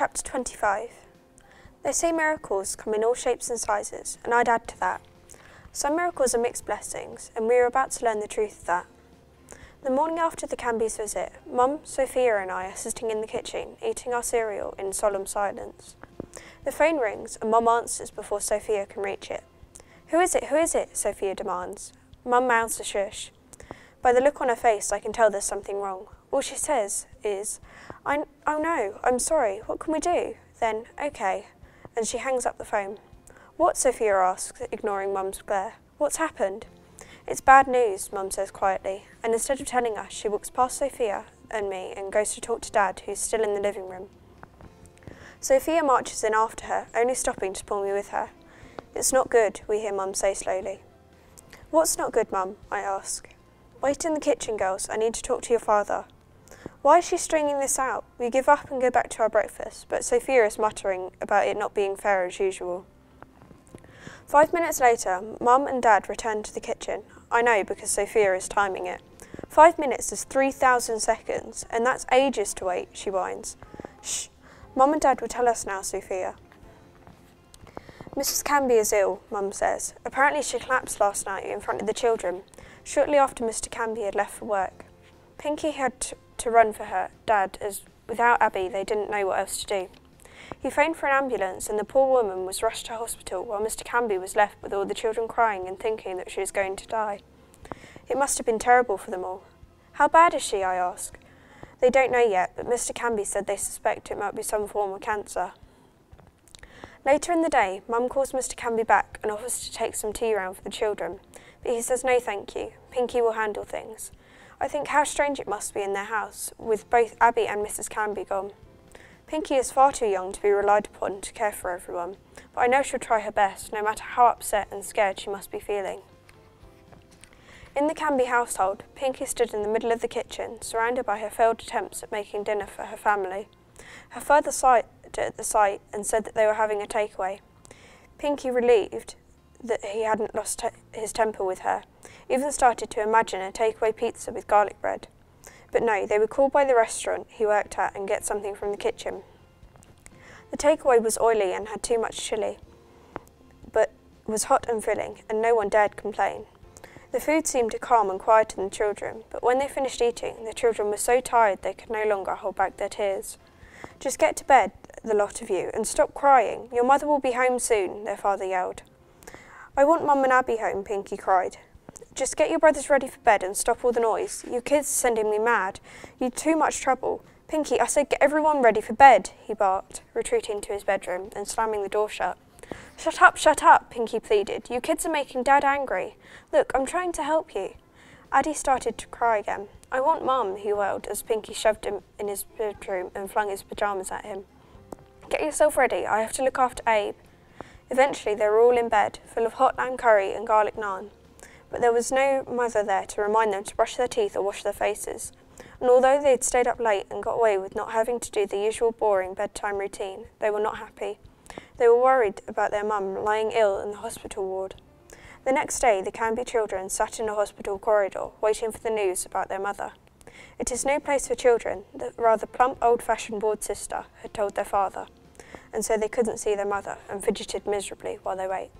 Chapter 25. They say miracles come in all shapes and sizes, and I'd add to that. Some miracles are mixed blessings, and we are about to learn the truth of that. The morning after the Cambys' visit, Mum, Sophia and I are sitting in the kitchen, eating our cereal in solemn silence. The phone rings, and Mum answers before Sophia can reach it. Who is it? Who is it? Sophia demands. Mum mouths a shush. By the look on her face, I can tell there's something wrong. All she says is, oh no, I'm sorry, what can we do? Then, okay, and she hangs up the phone. What? Sophia asks, ignoring Mum's glare. What's happened? It's bad news, Mum says quietly, and instead of telling us, she walks past Sophia and me and goes to talk to Dad, who's still in the living room. Sophia marches in after her, only stopping to pull me with her. It's not good, we hear Mum say slowly. What's not good, Mum? I ask. Wait in the kitchen, girls, I need to talk to your father. Why is she stringing this out? We give up and go back to our breakfast, but Sophia is muttering about it not being fair as usual. 5 minutes later, Mum and Dad return to the kitchen. I know because Sophia is timing it. 5 minutes is 3,000 seconds, and that's ages to wait, she whines. Shh, Mum and Dad will tell us now, Sophia. Mrs. Canby is ill, Mum says. Apparently she collapsed last night in front of the children, shortly after Mr. Canby had left for work. Pinky had to run for her dad, as without Abby they didn't know what else to do. He phoned for an ambulance and the poor woman was rushed to hospital while Mr. Canby was left with all the children crying and thinking that she was going to die. It must have been terrible for them all. How bad is she? I ask. They don't know yet, but Mr. Canby said they suspect it might be some form of cancer. Later in the day, Mum calls Mr. Canby back and offers to take some tea round for the children, but he says no thank you, Pinky will handle things. I think how strange it must be in their house, with both Abby and Mrs. Canby gone. Pinky is far too young to be relied upon to care for everyone, but I know she'll try her best, no matter how upset and scared she must be feeling. In the Canby household, Pinky stood in the middle of the kitchen, surrounded by her failed attempts at making dinner for her family. Her father sighed at the sight and said that they were having a takeaway. Pinky, relieved that he hadn't lost his temper with her, even started to imagine a takeaway pizza with garlic bread. But no, they were called by the restaurant he worked at and get something from the kitchen. The takeaway was oily and had too much chilli, but was hot and filling, and no one dared complain. The food seemed to calm and quieten the children, but when they finished eating, the children were so tired they could no longer hold back their tears. Just get to bed, the lot of you, and stop crying. Your mother will be home soon, their father yelled. I want Mum and Abby home, Pinky cried. Just get your brothers ready for bed and stop all the noise. You kids are sending me mad. You're too much trouble. Pinky, I said get everyone ready for bed, he barked, retreating to his bedroom and slamming the door shut. Shut up, Pinky pleaded. You kids are making Dad angry. Look, I'm trying to help you. Addie started to cry again. I want Mum, he wailed as Pinky shoved him in his bedroom and flung his pyjamas at him. Get yourself ready, I have to look after Abe. Eventually they were all in bed, full of hot lamb curry and garlic naan. But there was no mother there to remind them to brush their teeth or wash their faces. And although they had stayed up late and got away with not having to do the usual boring bedtime routine, they were not happy. They were worried about their mum lying ill in the hospital ward. The next day, the Canby children sat in a hospital corridor, waiting for the news about their mother. It is no place for children, the rather plump, old-fashioned ward sister had told their father, and so they couldn't see their mother and fidgeted miserably while they wait.